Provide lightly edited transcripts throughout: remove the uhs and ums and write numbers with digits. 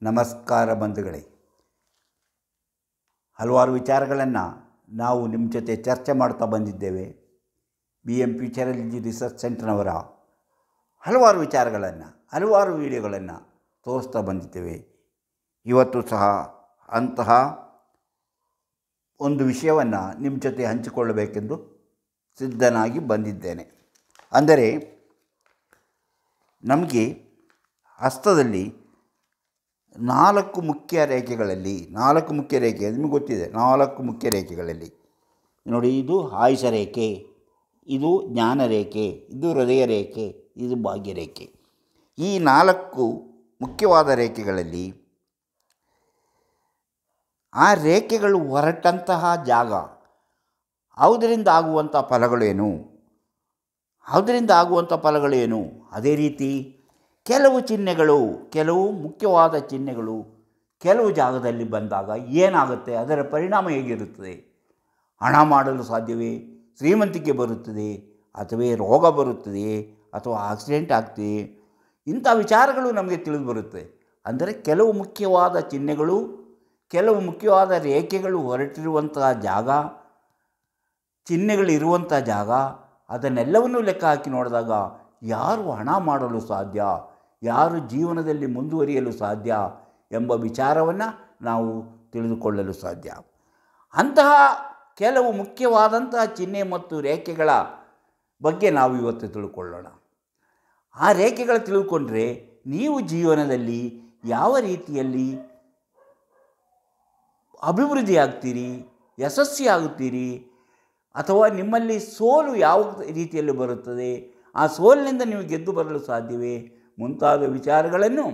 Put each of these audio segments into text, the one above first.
ನಮಸ್ಕಾರ ಬಂಧುಗಳೇ. ಹಲವಾರು ವಿಚಾರಗಳನ್ನು ನಾವು ನಿಮ್ಮ ಜೊತೆ ಚರ್ಚೆ ಮಾಡ್ತಾ ಬಂದಿದ್ದೇವೆ. BM ಫ್ಯೂಚರಾಲಜಿ ರಿಸರ್ಚ್ ಸೆಂಟರ್ನವರ ಹಲವಾರು ವಿಚಾರಗಳನ್ನು ಹಲವಾರು ವಿಡಿಯೋಗಳನ್ನು ತೋರಿಸ್ತಾ ಬಂದಿದ್ದೇವೆ. ಇವತ್ತು ಸಹ ಅಂತಹ ಒಂದು ವಿಷಯವನ್ನು ನಿಮ್ಮ ಜೊತೆ ಹಂಚಿಕೊಳ್ಳಬೇಕೆಂದು ಸಿದ್ಧನಾಗಿ ಬಂದಿದ್ದೇನೆ. ಅಂದರೆ ನಮಗೆ ಹಸ್ತದಲ್ಲಿ ನಾಲ್ಕು ಮುಖ್ಯ ರೇಖೆಗಳಲ್ಲಿ ನಿಮಗೆ ಗೊತ್ತಿದೆ. 4 ಮುಖ್ಯ ರೇಖೆಗಳಲ್ಲಿ ನೋಡಿ, ಇದು ಆಯುಷ ರೇಖೆ, ಇದು ಜ್ಞಾನ ರೇಖೆ, ಇದು ಹೃದಯ ರೇಖೆ, ಇದು ಭಾಗ್ಯರೇಖೆ. ಈ 4 ಮುಖ್ಯವಾದ ರೇಖೆಗಳಲ್ಲಿ ಆ ರೇಖೆಗಳು ಹೊರಟಂತಹ ಜಾಗ, ಅದರಿಂದ ಆಗುವಂಥ ಫಲಗಳೇನು, ಅದೇ ರೀತಿ ಕೆಲವು ಮುಖ್ಯವಾದ ಚಿಹ್ನೆಗಳು ಕೆಲವು ಜಾಗದಲ್ಲಿ ಬಂದಾಗ ಏನಾಗುತ್ತೆ, ಅದರ ಪರಿಣಾಮ ಹೇಗಿರುತ್ತದೆ, ಹಣ ಮಾಡಲು ಸಾಧ್ಯವೇ, ಶ್ರೀಮಂತಿಕೆ ಬರುತ್ತದೆ, ಅಥವಾ ರೋಗ ಬರುತ್ತದೆ, ಅಥವಾ ಆಕ್ಸಿಡೆಂಟ್ ಆಗ್ತದೆ, ಇಂಥ ವಿಚಾರಗಳು ನಮಗೆ ತಿಳಿದು ಬರುತ್ತೆ. ಅಂದರೆ ಕೆಲವು ಮುಖ್ಯವಾದ ಚಿಹ್ನೆಗಳು, ಕೆಲವು ಮುಖ್ಯವಾದ ರೇಖೆಗಳು ಹೊರಟಿರುವಂತಹ ಜಾಗ, ಚಿಹ್ನೆಗಳಿರುವಂಥ ಜಾಗ, ಅದನ್ನೆಲ್ಲವನ್ನೂ ಲೆಕ್ಕ ಹಾಕಿ ನೋಡಿದಾಗ ಯಾರು ಹಣ ಮಾಡಲು ಸಾಧ್ಯ, ಯಾರು ಜೀವನದಲ್ಲಿ ಮುಂದುವರಿಯಲು ಸಾಧ್ಯ ಎಂಬ ವಿಚಾರವನ್ನು ನಾವು ತಿಳಿದುಕೊಳ್ಳಲು ಸಾಧ್ಯ. ಅಂತಹ ಕೆಲವು ಮುಖ್ಯವಾದಂತಹ ಚಿಹ್ನೆ ಮತ್ತು ರೇಖೆಗಳ ಬಗ್ಗೆ ನಾವು ಇವತ್ತು ತಿಳ್ಕೊಳ್ಳೋಣ. ಆ ರೇಖೆಗಳು ತಿಳ್ಕೊಂಡ್ರೆ ನೀವು ಜೀವನದಲ್ಲಿ ಯಾವ ರೀತಿಯಲ್ಲಿ ಅಭಿವೃದ್ಧಿ ಆಗ್ತೀರಿ, ಯಶಸ್ವಿಯಾಗುತ್ತೀರಿ, ಅಥವಾ ನಿಮ್ಮಲ್ಲಿ ಸೋಲು ಯಾವ ರೀತಿಯಲ್ಲಿ ಬರುತ್ತದೆ, ಆ ಸೋಲಿನಿಂದ ನೀವು ಗೆದ್ದು ಬರಲು ಸಾಧ್ಯವೇ, ಮುಂತಾದ ವಿಚಾರಗಳನ್ನು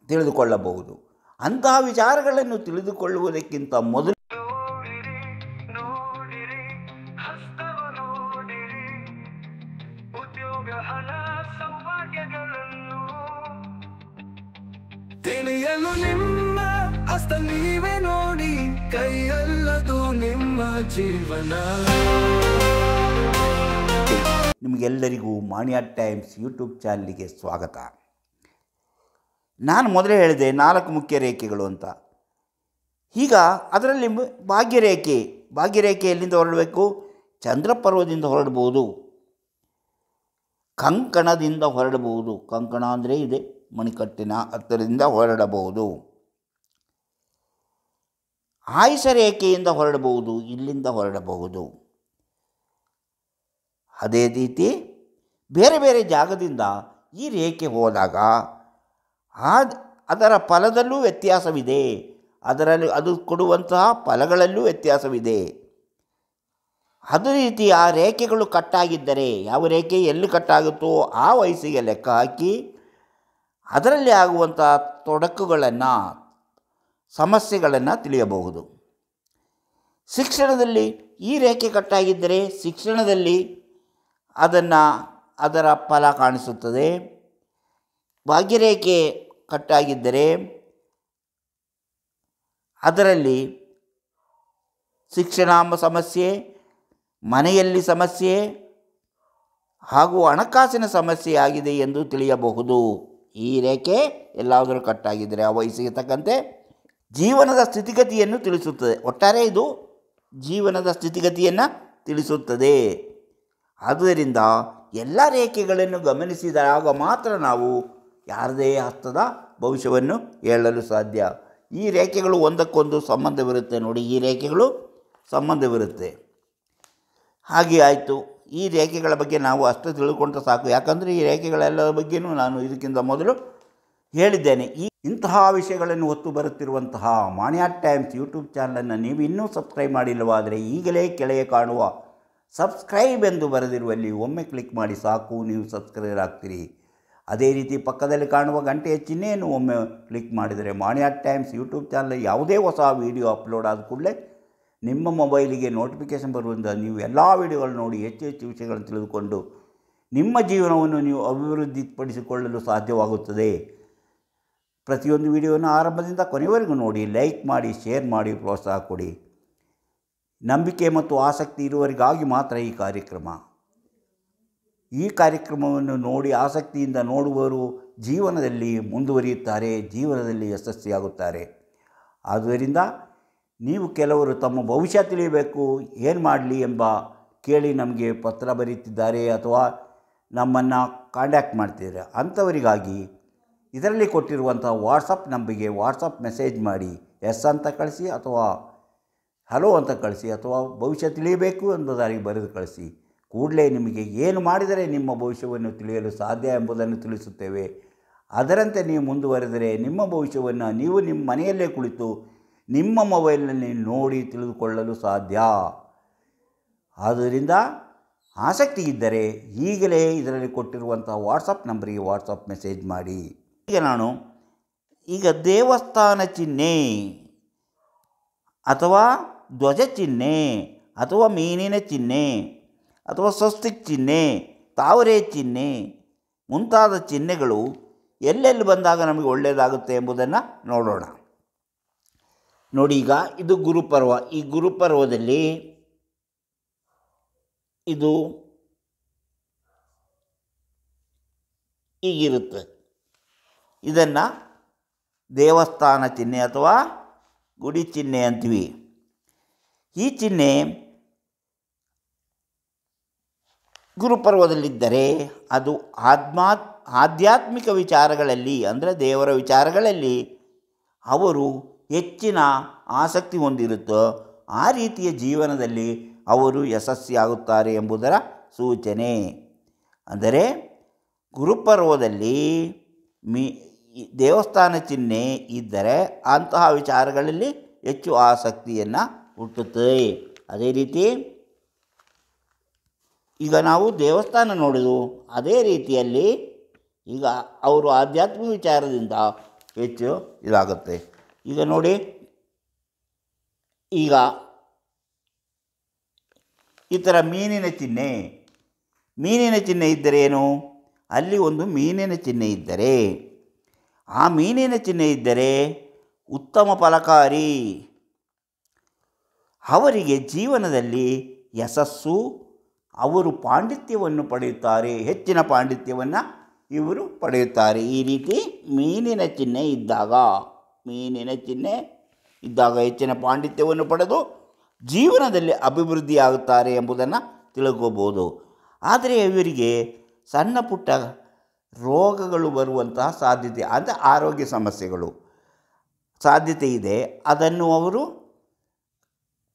ತಿಳಿದುಕೊಳ್ಳಬಹುದು. ಅಂತಹ ವಿಚಾರಗಳನ್ನು ತಿಳಿದುಕೊಳ್ಳುವುದಕ್ಕಿಂತ ಮೊದಲು ತಿಳಿಯಲು ನಿಮ್ಮ ಹಸ್ತ ನೀವೇ ನೋಡಿ, ಕೈಯಲ್ಲದು ನಿಮ್ಮ ಜೀವನ. ನಿಮಗೆಲ್ಲರಿಗೂ ಮಾಣಿಯಾ ಟೈಮ್ಸ್ ಯೂಟ್ಯೂಬ್ ಚಾನಲ್ಗೆ ಸ್ವಾಗತ. ನಾನು ಮೊದಲೇ ಹೇಳಿದೆ 4 ಮುಖ್ಯ ರೇಖೆಗಳು ಅಂತ. ಈಗ ಅದರಲ್ಲಿ ಭಾಗ್ಯರೇಖೆ ಎಲ್ಲಿಂದ ಹೊರಡಬೇಕು? ಚಂದ್ರಪರ್ವದಿಂದ ಹೊರಡ್ಬೋದು, ಕಂಕಣದಿಂದ ಹೊರಡಬಹುದು. ಕಂಕಣ ಅಂದರೆ ಇದೆ, ಮಣಿಕಟ್ಟಿನ ಹತ್ತಿರದಿಂದ ಹೊರಡಬಹುದು. ಆಯುಷ ರೇಖೆಯಿಂದ ಹೊರಡಬಹುದು, ಇಲ್ಲಿಂದ ಹೊರಡಬಹುದು. ಅದೇ ರೀತಿ ಬೇರೆ ಬೇರೆ ಜಾಗದಿಂದ ಈ ರೇಖೆ ಹೋದಾಗ ಅದರ ಫಲದಲ್ಲೂ ವ್ಯತ್ಯಾಸವಿದೆ, ಅದು ಕೊಡುವಂತಹ ಫಲಗಳಲ್ಲೂ ವ್ಯತ್ಯಾಸವಿದೆ. ಅದೇ ರೀತಿ ಆ ರೇಖೆಗಳು ಕಟ್ಟಾಗಿದ್ದರೆ, ಯಾವ ರೇಖೆ ಎಲ್ಲಿ ಕಟ್ಟಾಗುತ್ತೋ ಆ ವಯಸ್ಸಿಗೆ ಲೆಕ್ಕ ಹಾಕಿ ಅದರಲ್ಲಿ ಆಗುವಂಥ ತೊಡಕುಗಳನ್ನು, ಸಮಸ್ಯೆಗಳನ್ನು ತಿಳಿಯಬಹುದು. ಶಿಕ್ಷಣದಲ್ಲಿ ಈ ರೇಖೆ ಕಟ್ಟಾಗಿದ್ದರೆ ಶಿಕ್ಷಣದಲ್ಲಿ ಅದರ ಫಲ ಕಾಣಿಸುತ್ತದೆ. ಭಾಗ್ಯರೇಖೆ ಕಟ್ಟಾಗಿದ್ದರೆ ಅದರಲ್ಲಿ ಶಿಕ್ಷಣ ಸಮಸ್ಯೆ, ಮನೆಯಲ್ಲಿ ಸಮಸ್ಯೆ ಹಾಗೂ ಹಣಕಾಸಿನ ಸಮಸ್ಯೆ ಆಗಿದೆ ಎಂದು ತಿಳಿಯಬಹುದು. ಈ ರೇಖೆ ಎಲ್ಲಾದರೂ ಕಟ್ಟಾಗಿದ್ದರೆ ಆ ವಯಸ್ಸಿಗೆ ತಕ್ಕಂತೆ ಜೀವನದ ಸ್ಥಿತಿಗತಿಯನ್ನು ತಿಳಿಸುತ್ತದೆ. ಒಟ್ಟಾರೆ ಇದು ಜೀವನದ ಸ್ಥಿತಿಗತಿಯನ್ನು ತಿಳಿಸುತ್ತದೆ. ಆದ್ದರಿಂದ ಎಲ್ಲ ರೇಖೆಗಳನ್ನು ಗಮನಿಸಿದಾಗ ಮಾತ್ರ ನಾವು ಯಾರದೇ ಹಸ್ತದ ಭವಿಷ್ಯವನ್ನು ಹೇಳಲು ಸಾಧ್ಯ. ಈ ರೇಖೆಗಳು ಒಂದಕ್ಕೊಂದು ಸಂಬಂಧವಿರುತ್ತೆ ನೋಡಿ, ಈ ರೇಖೆಗಳು ಸಂಬಂಧವಿರುತ್ತೆ. ಹಾಗೆ ಆಯಿತು. ಈ ರೇಖೆಗಳ ಬಗ್ಗೆ ನಾವು ಅಷ್ಟು ತಿಳ್ಕೊಂಡ್ರೆ ಸಾಕು. ಯಾಕಂದರೆ ಈ ರೇಖೆಗಳೆಲ್ಲರ ಬಗ್ಗೆಯೂ ನಾನು ಇದಕ್ಕಿಂತ ಮೊದಲು ಹೇಳಿದ್ದೇನೆ. ಇಂತಹ ವಿಷಯಗಳನ್ನು ಹೊತ್ತು ಬರುತ್ತಿರುವಂತಹ ಮಾಣಿಯಾ ಟೈಮ್ಸ್ ಯೂಟ್ಯೂಬ್ ಚಾನಲನ್ನು ನೀವು ಇನ್ನೂ ಸಬ್ಸ್ಕ್ರೈಬ್ ಮಾಡಿಲ್ಲವಾದರೆ ಈಗಲೇ ಕೆಳಗೆ ಕಾಣುವ ಸಬ್ಸ್ಕ್ರೈಬ್ ಎಂದು ಬರೆದಿರುವಲ್ಲಿ ಒಮ್ಮೆ ಕ್ಲಿಕ್ ಮಾಡಿ ಸಾಕು, ನೀವು ಸಬ್ಸ್ಕ್ರೈಬರ್ ಆಗ್ತೀರಿ. ಅದೇ ರೀತಿ ಪಕ್ಕದಲ್ಲಿ ಕಾಣುವ ಗಂಟೆಯ ಚಿಹ್ನೆಯನ್ನು ಒಮ್ಮೆ ಕ್ಲಿಕ್ ಮಾಡಿದರೆ ಮಾಣಿಯಾ ಟೈಮ್ಸ್ ಯೂಟ್ಯೂಬ್ ಚಾನಲ್ ಯಾವುದೇ ಹೊಸ ವಿಡಿಯೋ ಅಪ್ಲೋಡ್ ಆದ ಕೂಡಲೇ ನಿಮ್ಮ ಮೊಬೈಲಿಗೆ ನೋಟಿಫಿಕೇಷನ್ ಬರುವುದರಿಂದ ನೀವು ಎಲ್ಲ ವಿಡಿಯೋಗಳು ನೋಡಿ ಹೆಚ್ಚು ವಿಷಯಗಳನ್ನು ತಿಳಿದುಕೊಂಡು ನಿಮ್ಮ ಜೀವನವನ್ನು ನೀವು ಅಭಿವೃದ್ಧಿಪಡಿಸಿಕೊಳ್ಳಲು ಸಾಧ್ಯವಾಗುತ್ತದೆ. ಪ್ರತಿಯೊಂದು ವಿಡಿಯೋನ ಆರಂಭದಿಂದ ಕೊನೆಯವರೆಗೂ ನೋಡಿ, ಲೈಕ್ ಮಾಡಿ, ಶೇರ್ ಮಾಡಿ, ಪ್ರೋತ್ಸಾಹ ಕೊಡಿ. ನಂಬಿಕೆ ಮತ್ತು ಆಸಕ್ತಿ ಇರುವವರಿಗಾಗಿ ಮಾತ್ರ ಈ ಕಾರ್ಯಕ್ರಮ. ಈ ಕಾರ್ಯಕ್ರಮವನ್ನು ನೋಡಿ ಆಸಕ್ತಿಯಿಂದ ನೋಡುವವರು ಜೀವನದಲ್ಲಿ ಮುಂದುವರಿಯುತ್ತಾರೆ, ಜೀವನದಲ್ಲಿ ಯಶಸ್ವಿಯಾಗುತ್ತಾರೆ. ಆದ್ದರಿಂದ ನೀವು ಕೆಲವರು ತಮ್ಮ ಭವಿಷ್ಯ ತಿಳಿಯಬೇಕು, ಏನು ಮಾಡಲಿ ಎಂಬ ಕೇಳಿ ನಮಗೆ ಪತ್ರ ಬರೀತಿದ್ದಾರೆ ಅಥವಾ ನಮ್ಮನ್ನು ಕಾಂಟ್ಯಾಕ್ಟ್ ಮಾಡ್ತಿದ್ದಾರೆ. ಅಂಥವರಿಗಾಗಿ ಇದರಲ್ಲಿ ಕೊಟ್ಟಿರುವಂಥ ವಾಟ್ಸಪ್ ನಂಬರಿಗೆ ವಾಟ್ಸಪ್ ಮೆಸೇಜ್ ಮಾಡಿ, ಎಸ್ ಅಂತ ಕಳಿಸಿ ಅಥವಾ ಹಲೋ ಅಂತ ಕಳಿಸಿ ಅಥವಾ ಭವಿಷ್ಯ ತಿಳಿಯಬೇಕು ಎಂಬುದಾಗಿ ಬರೆದು ಕಳಿಸಿ. ಕೂಡಲೇ ನಿಮಗೆ ಏನು ಮಾಡಿದರೆ ನಿಮ್ಮ ಭವಿಷ್ಯವನ್ನು ತಿಳಿಯಲು ಸಾಧ್ಯ ಎಂಬುದನ್ನು ತಿಳಿಸುತ್ತೇವೆ. ಅದರಂತೆ ನೀವು ಮುಂದುವರೆದರೆ ನಿಮ್ಮ ಭವಿಷ್ಯವನ್ನು ನೀವು ನಿಮ್ಮ ಮನೆಯಲ್ಲೇ ಕುಳಿತು ನಿಮ್ಮ ಮೊಬೈಲ್ನಲ್ಲಿ ನೋಡಿ ತಿಳಿದುಕೊಳ್ಳಲು ಸಾಧ್ಯ. ಆದ್ದರಿಂದ ಆಸಕ್ತಿ ಇದ್ದರೆ ಈಗಲೇ ಇದರಲ್ಲಿ ಕೊಟ್ಟಿರುವಂಥ ವಾಟ್ಸಪ್ ನಂಬರಿಗೆ ವಾಟ್ಸಪ್ ಮೆಸೇಜ್ ಮಾಡಿ. ಈಗ ದೇವಸ್ಥಾನ ಚಿಹ್ನೆ ಅಥವಾ ಧ್ವಜ ಚಿಹ್ನೆ ಅಥವಾ ಮೀನಿನ ಚಿಹ್ನೆ ಅಥವಾ ಸ್ವಸ್ತಿಕ್ ಚಿಹ್ನೆ, ತಾವರೆ ಚಿಹ್ನೆ ಮುಂತಾದ ಚಿಹ್ನೆಗಳು ಎಲ್ಲೆಲ್ಲಿ ಬಂದಾಗ ನಮಗೆ ಒಳ್ಳೆಯದಾಗುತ್ತೆ ಎಂಬುದನ್ನು ನೋಡೋಣ. ನೋಡಿ, ಈಗ ಇದು ಗುರುಪರ್ವ. ಈ ಗುರುಪರ್ವದಲ್ಲಿ ಇದು ಹೀಗಿರುತ್ತೆ. ಇದನ್ನು ದೇವಸ್ಥಾನ ಚಿಹ್ನೆ ಅಥವಾ ಗುಡಿ ಚಿಹ್ನೆ ಅಂತೀವಿ. ಈ ಚಿಹ್ನೆ ಗುರುಪರ್ವದಲ್ಲಿದ್ದರೆ ಅದು ಆಧ್ಯಾತ್ಮಿಕ ವಿಚಾರಗಳಲ್ಲಿ, ಅಂದರೆ ದೇವರ ವಿಚಾರಗಳಲ್ಲಿ ಅವರು ಹೆಚ್ಚಿನ ಆಸಕ್ತಿ ಹೊಂದಿರುತ್ತೋ ಆ ರೀತಿಯ ಜೀವನದಲ್ಲಿ ಅವರು ಯಶಸ್ವಿಯಾಗುತ್ತಾರೆ ಎಂಬುದರ ಸೂಚನೆ. ಅಂದರೆ ಗುರುಪರ್ವದಲ್ಲಿ ದೇವಸ್ಥಾನ ಚಿಹ್ನೆ ಇದ್ದರೆ ಅಂತಹ ವಿಚಾರಗಳಲ್ಲಿ ಹೆಚ್ಚು ಆಸಕ್ತಿಯನ್ನು ಹುಟ್ಟುತ್ತದೆ. ಅದೇ ರೀತಿ ಈಗ ನಾವು ದೇವಸ್ಥಾನ ನೋಡೋದು, ಅದೇ ರೀತಿಯಲ್ಲಿ ಈಗ ಅವರು ಆಧ್ಯಾತ್ಮಿಕ ವಿಚಾರದಿಂದ ಹೆಚ್ಚು ಇದಾಗುತ್ತೆ. ಈಗ ನೋಡಿ, ಈಗ ಈ ಥರ ಮೀನಿನ ಚಿಹ್ನೆ ಇದ್ದರೆ ಏನು, ಅಲ್ಲಿ ಒಂದು ಮೀನಿನ ಚಿಹ್ನೆ ಇದ್ದರೆ, ಆ ಮೀನಿನ ಚಿಹ್ನೆ ಇದ್ದರೆ ಉತ್ತಮ ಫಲಕಾರಿ, ಅವರಿಗೆ ಜೀವನದಲ್ಲಿ ಯಶಸ್ಸು, ಅವರು ಪಾಂಡಿತ್ಯವನ್ನು ಪಡೆಯುತ್ತಾರೆ, ಹೆಚ್ಚಿನ ಪಾಂಡಿತ್ಯವನ್ನು ಇವರು ಪಡೆಯುತ್ತಾರೆ. ಈ ರೀತಿ ಮೀನಿನ ಚಿಹ್ನೆ ಇದ್ದಾಗ ಹೆಚ್ಚಿನ ಪಾಂಡಿತ್ಯವನ್ನು ಪಡೆದು ಜೀವನದಲ್ಲಿ ಅಭಿವೃದ್ಧಿಯಾಗುತ್ತಾರೆ ಎಂಬುದನ್ನು ತಿಳ್ಕೋಬೋದು. ಆದರೆ ಇವರಿಗೆ ಸಣ್ಣ ಪುಟ್ಟ ರೋಗಗಳು ಬರುವಂತಹ ಸಾಧ್ಯತೆ, ಅಂದರೆ ಆರೋಗ್ಯ ಸಮಸ್ಯೆಗಳು ಸಾಧ್ಯತೆ ಇದೆ. ಅದನ್ನು ಅವರು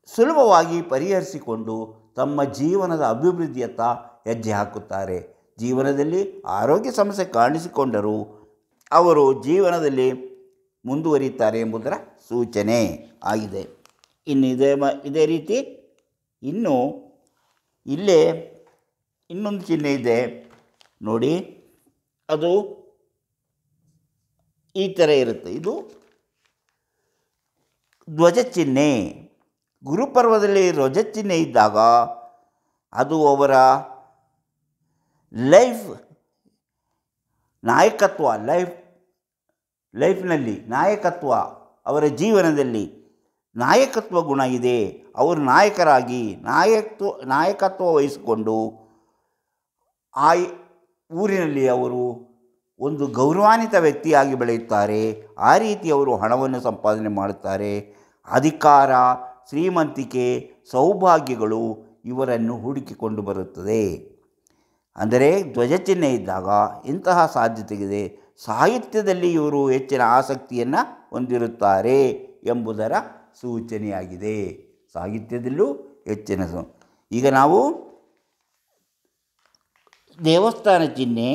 ಸುಲಭವಾಗಿ ಪರಿಹರಿಸಿಕೊಂಡು ತಮ್ಮ ಜೀವನದ ಅಭಿವೃದ್ಧಿಯತ್ತ ಹೆಜ್ಜೆ ಹಾಕುತ್ತಾರೆ. ಜೀವನದಲ್ಲಿ ಆರೋಗ್ಯ ಸಮಸ್ಯೆ ಕಾಣಿಸಿಕೊಂಡರೂ ಅವರು ಜೀವನದಲ್ಲಿ ಮುಂದುವರಿಯುತ್ತಾರೆ ಎಂಬುದರ ಸೂಚನೆ ಆಗಿದೆ. ಇನ್ನು ಇದೇ ರೀತಿ ಇನ್ನು ಇಲ್ಲೇ ಇನ್ನೊಂದು ಚಿಹ್ನೆ ಇದೆ ನೋಡಿ, ಅದು ಈ ಥರ ಇರುತ್ತೆ. ಇದು ಧ್ವಜ ಚಿಹ್ನೆ. ಗುರುಪರ್ವದಲ್ಲಿ ಧ್ವಜ ಚಿಹ್ನೆ ಇದ್ದಾಗ ಅದು ಅವರ ಲೈಫ್ನಲ್ಲಿ ನಾಯಕತ್ವ, ಅವರ ಜೀವನದಲ್ಲಿ ನಾಯಕತ್ವ ಗುಣ ಇದೆ. ಅವರು ನಾಯಕರಾಗಿ ನಾಯಕತ್ವ ವಹಿಸಿಕೊಂಡು ಆ ಊರಿನಲ್ಲಿ ಅವರು ಒಂದು ಗೌರವಾನ್ವಿತ ವ್ಯಕ್ತಿಯಾಗಿ ಬೆಳೆಯುತ್ತಾರೆ. ಆ ರೀತಿ ಅವರು ಹಣವನ್ನು ಸಂಪಾದನೆ ಮಾಡುತ್ತಾರೆ. ಅಧಿಕಾರ, ಶ್ರೀಮಂತಿಕೆ, ಸೌಭಾಗ್ಯಗಳು ಇವರನ್ನು ಹುಡುಕಿಕೊಂಡು ಬರುತ್ತದೆ. ಅಂದರೆ ಧ್ವಜ ಚಿಹ್ನೆ ಇದ್ದಾಗ ಇಂತಹ ಸಾಧ್ಯತೆಗಿದೆ. ಸಾಹಿತ್ಯದಲ್ಲಿ ಇವರು ಹೆಚ್ಚಿನ ಆಸಕ್ತಿಯನ್ನು ಹೊಂದಿರುತ್ತಾರೆ ಎಂಬುದರ ಸೂಚನೆಯಾಗಿದೆ. ಸಾಹಿತ್ಯದಲ್ಲೂ ಹೆಚ್ಚಿನ ಈಗ ನಾವು ದೇವಸ್ಥಾನ ಚಿಹ್ನೆ,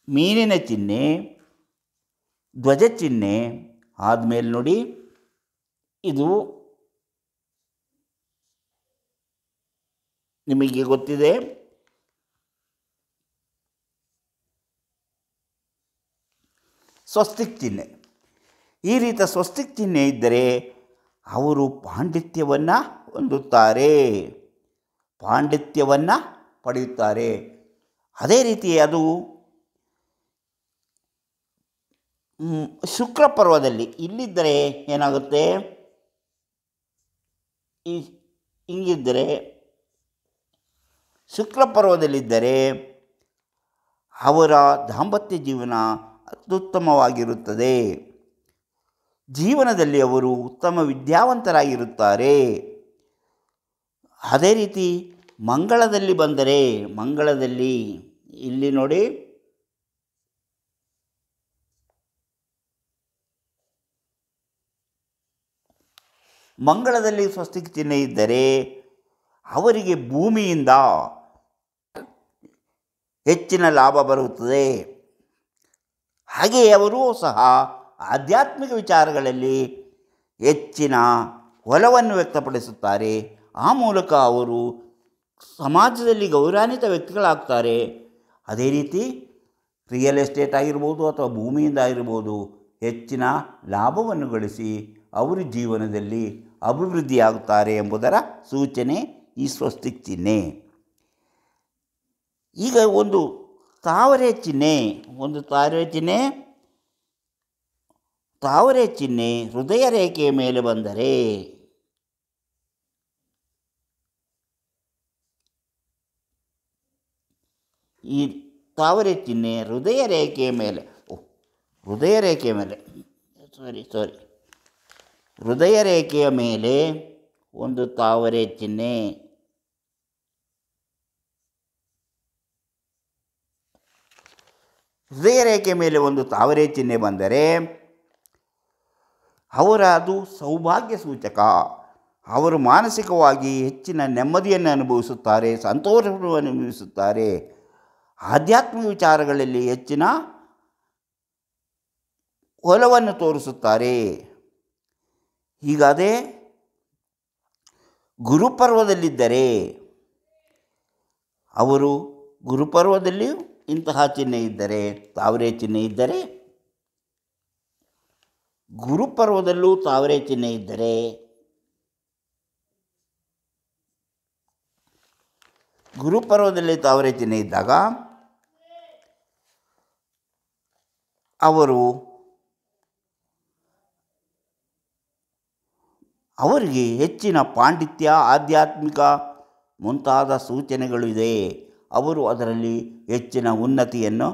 ಮೀನಿನ ಚಿಹ್ನೆ, ಧ್ವಜ ಚಿಹ್ನೆ ಆದಮೇಲೆ ನೋಡಿ, ಇದು ನಿಮಗೆ ಗೊತ್ತಿದೆ ಸ್ವಸ್ತಿಕ್ ಚಿಹ್ನೆ. ಈ ರೀತಿಯ ಸ್ವಸ್ತಿಕ್ ಚಿಹ್ನೆ ಇದ್ದರೆ ಅವರು ಪಾಂಡಿತ್ಯವನ್ನು ಹೊಂದುತ್ತಾರೆ, ಪಾಂಡಿತ್ಯವನ್ನು ಪಡೆಯುತ್ತಾರೆ. ಅದೇ ರೀತಿ ಅದು ಶುಕ್ರ ಪರ್ವದಲ್ಲಿ ಇಲ್ಲಿದ್ದರೆ ಏನಾಗುತ್ತೆ, ಹಿಂಗಿದ್ದರೆ ಶುಕ್ಲಪರ್ವದಲ್ಲಿದ್ದರೆ ಅವರ ದಾಂಪತ್ಯ ಜೀವನ ಅತ್ಯುತ್ತಮವಾಗಿರುತ್ತದೆ. ಜೀವನದಲ್ಲಿ ಅವರು ಉತ್ತಮ ವಿದ್ಯಾವಂತರಾಗಿರುತ್ತಾರೆ. ಅದೇ ರೀತಿ ಮಂಗಳದಲ್ಲಿ ಬಂದರೆ, ಮಂಗಳದಲ್ಲಿ ಇಲ್ಲಿ ನೋಡಿ, ಮಂಗಳದಲ್ಲಿ ಸ್ವಸ್ತಿಕ್ ಚಿಹ್ನೆ ಇದ್ದರೆ ಅವರಿಗೆ ಭೂಮಿಯಿಂದ ಹೆಚ್ಚಿನ ಲಾಭ ಬರುತ್ತದೆ. ಹಾಗೆಯೇ ಅವರೂ ಸಹ ಆಧ್ಯಾತ್ಮಿಕ ವಿಚಾರಗಳಲ್ಲಿ ಹೆಚ್ಚಿನ ಒಲವನ್ನು ವ್ಯಕ್ತಪಡಿಸುತ್ತಾರೆ. ಆ ಮೂಲಕ ಅವರು ಸಮಾಜದಲ್ಲಿ ಗೌರವಾನ್ವಿತ ವ್ಯಕ್ತಿಗಳಾಗ್ತಾರೆ. ಅದೇ ರೀತಿ ರಿಯಲ್ ಎಸ್ಟೇಟ್ ಆಗಿರ್ಬೋದು ಅಥವಾ ಭೂಮಿಯಿಂದ ಆಗಿರ್ಬೋದು ಹೆಚ್ಚಿನ ಲಾಭವನ್ನು ಗಳಿಸಿ ಅವರು ಜೀವನದಲ್ಲಿ ಅಭಿವೃದ್ಧಿಯಾಗುತ್ತಾರೆ ಎಂಬುದರ ಸೂಚನೆ ಈ ಸ್ವಸ್ತಿಕ್ ಚಿಹ್ನೆ. ಈಗ ಒಂದು ತಾವರೆ ಚಿಹ್ನೆ, ತಾವರೆ ಚಿಹ್ನೆ ಹೃದಯ ರೇಖೆಯ ಮೇಲೆ ಬಂದರೆ, ಈ ತಾವರೆ ಚಿಹ್ನೆ ಹೃದಯ ರೇಖೆಯ ಮೇಲೆ ಹೃದಯ ರೇಖೆಯ ಮೇಲೆ ಒಂದು ತಾವರೆ ಚಿಹ್ನೆ, ಹೃದಯ ರೇಖೆಯ ಮೇಲೆ ಒಂದು ತಾವರೆ ಚಿಹ್ನೆ ಬಂದರೆ ಅದು ಸೌಭಾಗ್ಯ ಸೂಚಕ. ಅವರು ಮಾನಸಿಕವಾಗಿ ಹೆಚ್ಚಿನ ನೆಮ್ಮದಿಯನ್ನು ಅನುಭವಿಸುತ್ತಾರೆ, ಸಂತೋಷವನ್ನು ಅನುಭವಿಸುತ್ತಾರೆ, ಆಧ್ಯಾತ್ಮಿಕ ವಿಚಾರಗಳಲ್ಲಿ ಹೆಚ್ಚಿನ ಒಲವನ್ನು ತೋರಿಸುತ್ತಾರೆ. ಹೀಗಾದರೆ ಗುರುಪರ್ವದಲ್ಲಿದ್ದರೆ ಅವರು ಗುರುಪರ್ವದಲ್ಲಿಯೂ ಇಂತಹ ಚಿಹ್ನೆ ಇದ್ದರೆ, ತಾವರೆ ಚಿಹ್ನೆ ಇದ್ದರೆ, ಗುರುಪರ್ವದಲ್ಲೂ ತಾವರೆ ಚಿಹ್ನೆ ಇದ್ದರೆ ಗುರುಪರ್ವದಲ್ಲಿ ತಾವರೆ ಚಿಹ್ನೆ ಇದ್ದಾಗ ಅವರಿಗೆ ಹೆಚ್ಚಿನ ಪಾಂಡಿತ್ಯ, ಆಧ್ಯಾತ್ಮಿಕ ಮುಂತಾದ ಸೂಚನೆಗಳು ಇದೆ. ಅವರು ಅದರಲ್ಲಿ ಹೆಚ್ಚಿನ ಉನ್ನತಿಯನ್ನು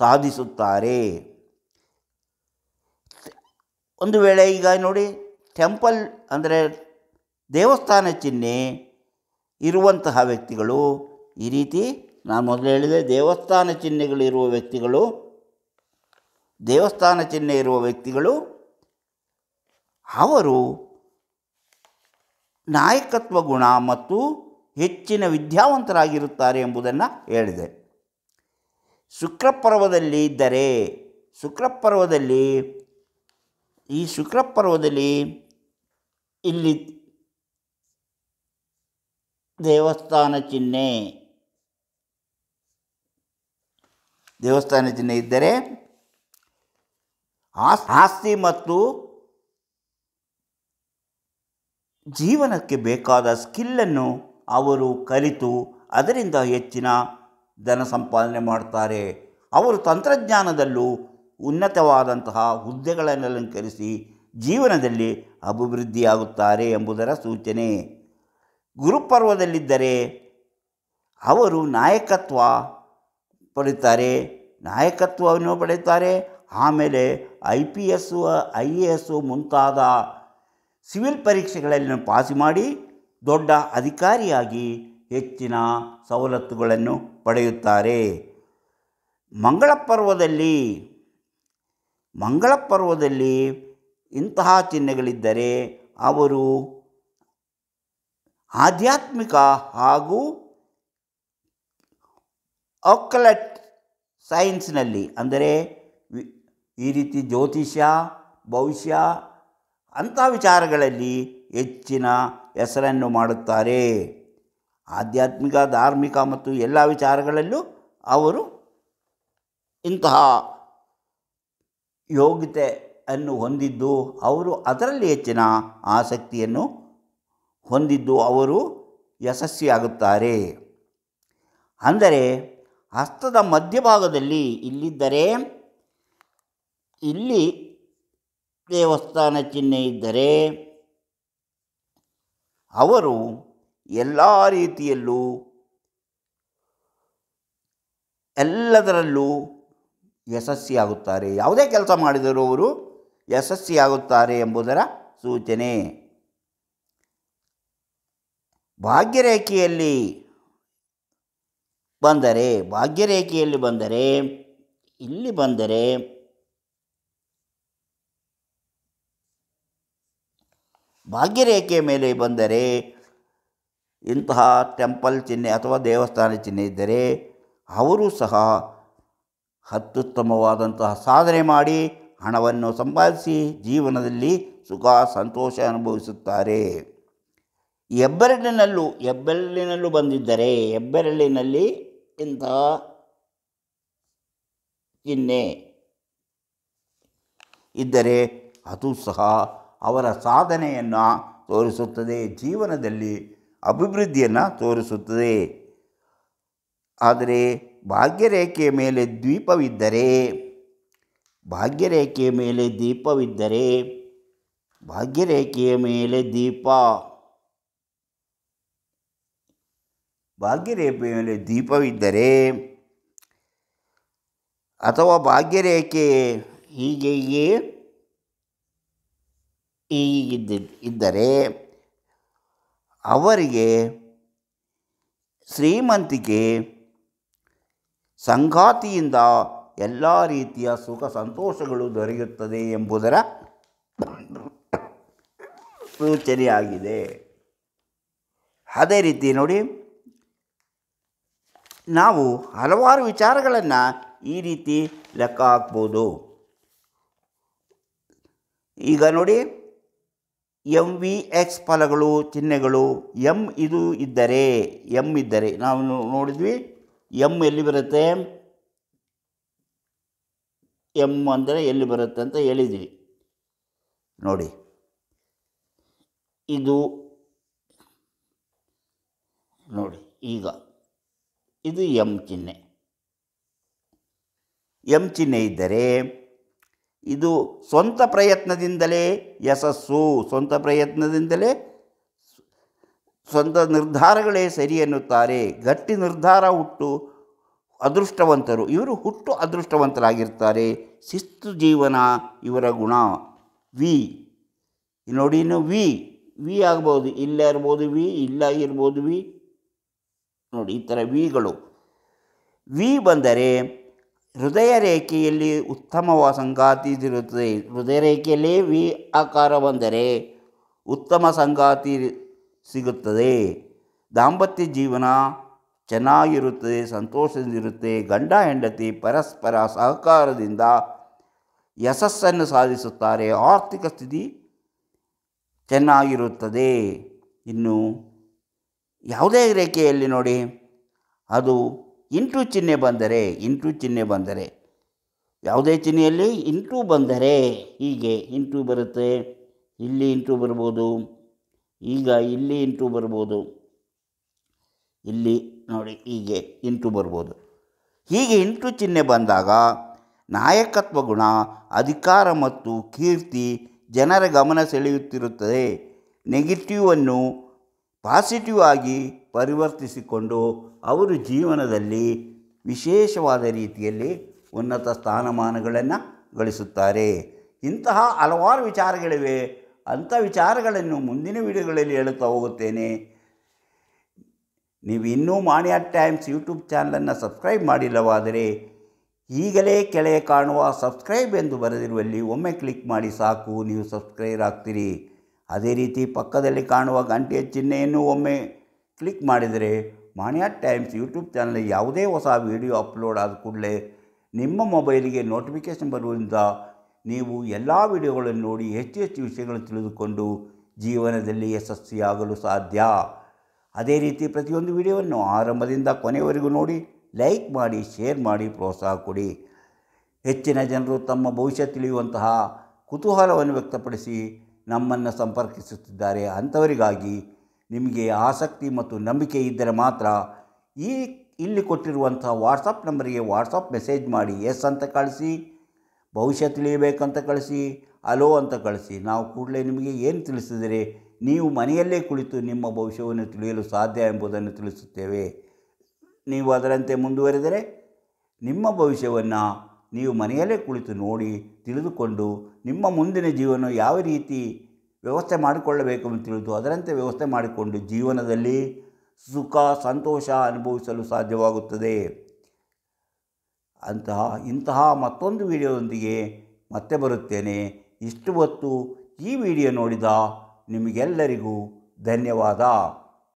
ಸಾಧಿಸುತ್ತಾರೆ. ಒಂದು ವೇಳೆ ಈಗ ನೋಡಿ, ಟೆಂಪಲ್ ಅಂದರೆ ದೇವಸ್ಥಾನ ಚಿಹ್ನೆ ಇರುವಂತಹ ವ್ಯಕ್ತಿಗಳು, ಈ ರೀತಿ ನಾನು ಮೊದಲು ಹೇಳಿದೆ, ದೇವಸ್ಥಾನ ಚಿಹ್ನೆ ಇರುವ ವ್ಯಕ್ತಿಗಳು ಅವರು ನಾಯಕತ್ವ ಗುಣ ಮತ್ತು ಹೆಚ್ಚಿನ ವಿದ್ಯಾವಂತರಾಗಿರುತ್ತಾರೆ ಎಂಬುದನ್ನು ಹೇಳಿದೆ. ಶುಕ್ರಪರ್ವದಲ್ಲಿ ಇದ್ದರೆ, ಶುಕ್ರಪರ್ವದಲ್ಲಿ ಇಲ್ಲಿ ದೇವಸ್ಥಾನ ಚಿಹ್ನೆ ಇದ್ದರೆ ಆಸ್ತಿ ಮತ್ತು ಜೀವನಕ್ಕೆ ಬೇಕಾದ ಸ್ಕಿಲ್ಲನ್ನು ಅವರು ಕಲಿತು ಅದರಿಂದ ಹೆಚ್ಚಿನ ಧನ ಸಂಪಾದನೆ ಮಾಡ್ತಾರೆ. ಅವರು ತಂತ್ರಜ್ಞಾನದಲ್ಲೂ ಉನ್ನತವಾದಂತಹ ಹುದ್ದೆಗಳನ್ನು ಅಲಂಕರಿಸಿ ಜೀವನದಲ್ಲಿ ಅಭಿವೃದ್ಧಿಯಾಗುತ್ತಾರೆ ಎಂಬುದರ ಸೂಚನೆ. ಗುರುಪರ್ವದಲ್ಲಿದ್ದರೆ ಅವರು ನಾಯಕತ್ವವನ್ನು ಪಡೆಯುತ್ತಾರೆ. ಆಮೇಲೆ IPS, IAS ಮುಂತಾದ ಸಿವಿಲ್ ಪರೀಕ್ಷೆಗಳಲ್ಲಿ ಪಾಸ್ ಮಾಡಿ ದೊಡ್ಡ ಅಧಿಕಾರಿಯಾಗಿ ಹೆಚ್ಚಿನ ಸವಲತ್ತುಗಳನ್ನು ಪಡೆಯುತ್ತಾರೆ. ಮಂಗಳಪರ್ವದಲ್ಲಿ ಇಂತಹ ಚಿಹ್ನೆಗಳಿದ್ದರೆ ಅವರು ಆಧ್ಯಾತ್ಮಿಕ ಹಾಗೂ ಆಕಲ್ಟ್ ಸೈನ್ಸ್ನಲ್ಲಿ, ಅಂದರೆ ಈ ರೀತಿ ಜ್ಯೋತಿಷ್ಯ, ಭವಿಷ್ಯ ಅಂಥ ವಿಚಾರಗಳಲ್ಲಿ ಹೆಚ್ಚಿನ ಹೆಸರನ್ನು ಮಾಡುತ್ತಾರೆ. ಆಧ್ಯಾತ್ಮಿಕ, ಧಾರ್ಮಿಕ ಮತ್ತು ಎಲ್ಲ ವಿಚಾರಗಳಲ್ಲೂ ಅವರು ಇಂತಹ ಯೋಗ್ಯತೆಯನ್ನು ಹೊಂದಿದ್ದು, ಅವರು ಅದರಲ್ಲಿ ಹೆಚ್ಚಿನ ಆಸಕ್ತಿಯನ್ನು ಹೊಂದಿದ್ದು ಅವರು ಯಶಸ್ವಿಯಾಗುತ್ತಾರೆ. ಅಂದರೆ ಹಸ್ತದ ಮಧ್ಯಭಾಗದಲ್ಲಿ ಇಲ್ಲಿದ್ದರೆ, ಇಲ್ಲಿ ದೇವಸ್ಥಾನ ಚಿಹ್ನೆ ಇದ್ದರೆ ಅವರು ಎಲ್ಲ ರೀತಿಯಲ್ಲೂ ಎಲ್ಲದರಲ್ಲೂ ಯಶಸ್ವಿಯಾಗುತ್ತಾರೆ. ಯಾವುದೇ ಕೆಲಸ ಮಾಡಿದರೂ ಅವರು ಯಶಸ್ವಿಯಾಗುತ್ತಾರೆ ಎಂಬುದರ ಸೂಚನೆ. ಭಾಗ್ಯರೇಖೆಯಲ್ಲಿ ಬಂದರೆ ಇಲ್ಲಿ ಬಂದರೆ ಭಾಗ್ಯರೇಖೆಯ ಮೇಲೆ ಬಂದರೆ ಇಂತಹ ಟೆಂಪಲ್ ಚಿಹ್ನೆ ಅಥವಾ ದೇವಸ್ಥಾನ ಚಿಹ್ನೆ ಇದ್ದರೆ ಅವರು ಸಹ ಅತ್ಯುತ್ತಮವಾದಂತಹ ಸಾಧನೆ ಮಾಡಿ ಹಣವನ್ನು ಸಂಪಾದಿಸಿ ಜೀವನದಲ್ಲಿ ಸುಖ ಸಂತೋಷ ಅನುಭವಿಸುತ್ತಾರೆ. ಹೆಬ್ಬೆರಳಿನಲ್ಲೂ ಬಂದಿದ್ದರೆ ಹೆಬ್ಬೆರಳಿನಲ್ಲಿ ಇಂತಹ ಚಿಹ್ನೆ ಇದ್ದರೆ ಅದು ಸಹ ಅವರ ಸಾಧನೆಯನ್ನು ತೋರಿಸುತ್ತದೆ, ಜೀವನದಲ್ಲಿ ಅಭಿವೃದ್ಧಿಯನ್ನು ತೋರಿಸುತ್ತದೆ. ಆದರೆ ಭಾಗ್ಯರೇಖೆಯ ಮೇಲೆ ದೀಪವಿದ್ದರೆ ಭಾಗ್ಯರೇಖೆಯ ಮೇಲೆ ದೀಪವಿದ್ದರೆ ಅಥವಾ ಭಾಗ್ಯರೇಖೆ ಹೀಗಿದ್ದರೆ ಅವರಿಗೆ ಶ್ರೀಮಂತಿಕೆ, ಸಂಗಾತಿಯಿಂದ ಎಲ್ಲ ರೀತಿಯ ಸುಖ ಸಂತೋಷಗಳು ದೊರೆಯುತ್ತದೆ ಎಂಬುದರ ಸೂಚನೆಯಾಗಿದೆ. ಅದೇ ರೀತಿ ನೋಡಿ, ನಾವು ಹಲವಾರು ವಿಚಾರಗಳನ್ನು ಈ ರೀತಿ ಲೆಕ್ಕ ಹಾಕ್ಬೋದು. ಈಗ ನೋಡಿ, MVX ಫಲಗಳು ಚಿಹ್ನೆಗಳು ಎಮ್ ಇದ್ದರೆ ನಾವು ನೋಡಿದ್ವಿ. ಎಮ್ ಎಲ್ಲಿ ಬರುತ್ತೆ, ಎಮ್ ಅಂದರೆ ಎಲ್ಲಿ ಬರುತ್ತೆ ಅಂತ ಹೇಳಿದ್ವಿ. ನೋಡಿ, ಇದು ನೋಡಿ, ಈಗ ಇದು ಎಮ್ ಚಿಹ್ನೆ ಇದ್ದರೆ ಇದು ಸ್ವಂತ ಪ್ರಯತ್ನದಿಂದಲೇ ಯಶಸ್ಸು, ಸ್ವಂತ ನಿರ್ಧಾರಗಳೇ ಸರಿ ಎನ್ನುತ್ತಾರೆ. ಗಟ್ಟಿ ನಿರ್ಧಾರ ಇವರು ಹುಟ್ಟು ಅದೃಷ್ಟವಂತರಾಗಿರ್ತಾರೆ. ಶಿಸ್ತು ಜೀವನ ಇವರ ಗುಣ. ನೋಡಿ, ಇನ್ನು ವಿ ಆಗ್ಬೋದು, ಇಲ್ಲೇ ಇರ್ಬೋದು ಇಲ್ಲಾಗಿರ್ಬೋದು ನೋಡಿ, ಈ ಥರ ವಿಗಳು. ಬಂದರೆ ಹೃದಯ ರೇಖೆಯಲ್ಲಿ ಉತ್ತಮ ಸಂಗಾತಿ ಇರುತ್ತದೆ. ಹೃದಯ ರೇಖೆಯಲ್ಲಿ ವಿ ಆಕಾರ ಬಂದರೆ ಉತ್ತಮ ಸಂಗಾತಿ ಸಿಗುತ್ತದೆ. ದಾಂಪತ್ಯ ಜೀವನ ಚೆನ್ನಾಗಿರುತ್ತದೆ, ಸಂತೋಷದಿಂದಿರುತ್ತೆ. ಗಂಡ ಹೆಂಡತಿ ಪರಸ್ಪರ ಸಹಕಾರದಿಂದ ಯಶಸ್ಸನ್ನು ಸಾಧಿಸುತ್ತಾರೆ. ಆರ್ಥಿಕ ಸ್ಥಿತಿ ಚೆನ್ನಾಗಿರುತ್ತದೆ. ಇನ್ನು ಯಾವುದೇ ರೇಖೆಯಲ್ಲಿ ನೋಡಿ, ಅದು ಇಂಟು ಚಿಹ್ನೆ ಬಂದರೆ ಯಾವುದೇ ಚಿಹ್ನೆಯಲ್ಲಿ ಇಂಟು ಬಂದರೆ ಹೀಗೆ ಇಂಟು ಬರುತ್ತೆ. ಇಲ್ಲಿ ಇಂಟು ಬರ್ಬೋದು, ಈಗ ಇಲ್ಲಿ ಇಂಟು ಬರ್ಬೋದು, ಇಲ್ಲಿ ನೋಡಿ ಹೀಗೆ ಇಂಟು ಬರ್ಬೋದು. ಹೀಗೆ ಇಂಟು ಚಿಹ್ನೆ ಬಂದಾಗ ನಾಯಕತ್ವ ಗುಣ, ಅಧಿಕಾರ ಮತ್ತು ಕೀರ್ತಿ ಜನರ ಗಮನ ಸೆಳೆಯುತ್ತಿರುತ್ತದೆ. ನೆಗೆಟಿವನ್ನು ಪಾಸಿಟಿವ್ ಆಗಿ ಪರಿವರ್ತಿಸಿಕೊಂಡು ಅವರು ಜೀವನದಲ್ಲಿ ವಿಶೇಷವಾದ ರೀತಿಯಲ್ಲಿ ಉನ್ನತ ಸ್ಥಾನಮಾನಗಳನ್ನು ಗಳಿಸುತ್ತಾರೆ. ಇಂತಹ ಹಲವಾರು ವಿಚಾರಗಳಿವೆ. ಅಂಥ ವಿಚಾರಗಳನ್ನು ಮುಂದಿನ ವಿಡಿಯೋಗಳಲ್ಲಿ ಹೇಳುತ್ತಾ ಹೋಗುತ್ತೇನೆ. ನೀವು ಇನ್ನೂ ಮಾಣಿಯಾ ಟೈಮ್ಸ್ ಯೂಟ್ಯೂಬ್ ಚಾನಲನ್ನು ಸಬ್ಸ್ಕ್ರೈಬ್ ಮಾಡಿಲ್ಲವಾದರೆ ಈಗಲೇ ಕೆಳಗೆ ಕಾಣುವ ಸಬ್ಸ್ಕ್ರೈಬ್ ಎಂದು ಬರೆದಿರುವಲ್ಲಿ ಒಮ್ಮೆ ಕ್ಲಿಕ್ ಮಾಡಿ ಸಾಕು, ನೀವು ಸಬ್ಸ್ಕ್ರೈಬ್ ಆಗ್ತೀರಿ. ಅದೇ ರೀತಿ ಪಕ್ಕದಲ್ಲಿ ಕಾಣುವ ಗಂಟೆಯ ಚಿಹ್ನೆಯನ್ನು ಒಮ್ಮೆ ಕ್ಲಿಕ್ ಮಾಡಿದರೆ ಮಾಣಿಯಾ ಟೈಮ್ಸ್ ಯೂಟ್ಯೂಬ್ ಚಾನಲ್ ಯಾವುದೇ ಹೊಸ ವಿಡಿಯೋ ಅಪ್ಲೋಡ್ ಆದ ಕೂಡಲೇ ನಿಮ್ಮ ಮೊಬೈಲಿಗೆ ನೋಟಿಫಿಕೇಷನ್ ಬರುವುದರಿಂದ ನೀವು ಎಲ್ಲ ವಿಡಿಯೋಗಳನ್ನು ನೋಡಿ ಹೆಚ್ಚು ವಿಷಯಗಳನ್ನು ತಿಳಿದುಕೊಂಡು ಜೀವನದಲ್ಲಿ ಯಶಸ್ವಿಯಾಗಲು ಸಾಧ್ಯ. ಅದೇ ರೀತಿ ಪ್ರತಿಯೊಂದು ವಿಡಿಯೋವನ್ನು ಆರಂಭದಿಂದ ಕೊನೆಯವರೆಗೂ ನೋಡಿ, ಲೈಕ್ ಮಾಡಿ, ಶೇರ್ ಮಾಡಿ, ಪ್ರೋತ್ಸಾಹ ಕೊಡಿ. ಹೆಚ್ಚಿನ ಜನರು ತಮ್ಮ ಭವಿಷ್ಯ ತಿಳಿಯುವಂತಹ ಕುತೂಹಲವನ್ನು ವ್ಯಕ್ತಪಡಿಸಿ ನಮ್ಮನ್ನು ಸಂಪರ್ಕಿಸುತ್ತಿದ್ದಾರೆ. ಅಂಥವರಿಗಾಗಿ ನಿಮಗೆ ಆಸಕ್ತಿ ಮತ್ತು ನಂಬಿಕೆ ಇದ್ದರೆ ಮಾತ್ರ ಇಲ್ಲಿ ಕೊಟ್ಟಿರುವಂಥ ವಾಟ್ಸಪ್ ನಂಬರಿಗೆ ವಾಟ್ಸಪ್ ಮೆಸೇಜ್ ಮಾಡಿ. ಎಸ್ ಅಂತ ಕಳಿಸಿ, ಭವಿಷ್ಯ ತಿಳಿಯಬೇಕಂತ ಕಳಿಸಿ, ಅಲೋ ಅಂತ ಕಳಿಸಿ. ನಾವು ಕೂಡಲೇ ನಿಮಗೆ ಏನು ತಿಳಿಸಿದರೆ ನೀವು ಮನೆಯಲ್ಲೇ ಕುಳಿತು ನಿಮ್ಮ ಭವಿಷ್ಯವನ್ನು ತಿಳಿಯಲು ಸಾಧ್ಯ ಎಂಬುದನ್ನು ತಿಳಿಸುತ್ತೇವೆ. ನೀವು ಅದರಂತೆ ಮುಂದುವರೆದರೆ ನಿಮ್ಮ ಭವಿಷ್ಯವನ್ನು ನೀವು ಮನೆಯಲ್ಲೇ ಕುಳಿತು ನೋಡಿ ತಿಳಿದುಕೊಂಡು ನಿಮ್ಮ ಮುಂದಿನ ಜೀವನ ಯಾವ ರೀತಿ ವ್ಯವಸ್ಥೆ ಮಾಡಿಕೊಳ್ಳಬೇಕು ಅಂತ ತಿಳಿದು ಅದರಂತೆ ವ್ಯವಸ್ಥೆ ಮಾಡಿಕೊಂಡು ಜೀವನದಲ್ಲಿ ಸುಖ ಸಂತೋಷ ಅನುಭವಿಸಲು ಸಾಧ್ಯವಾಗುತ್ತದೆ. ಇಂತಹ ಮತ್ತೊಂದು ವಿಡಿಯೋದೊಂದಿಗೆ ಮತ್ತೆ ಬರುತ್ತೇನೆ. ಇಷ್ಟು ಹೊತ್ತು ಈ ವಿಡಿಯೋ ನೋಡಿದ ನಿಮಗೆಲ್ಲರಿಗೂ ಧನ್ಯವಾದ.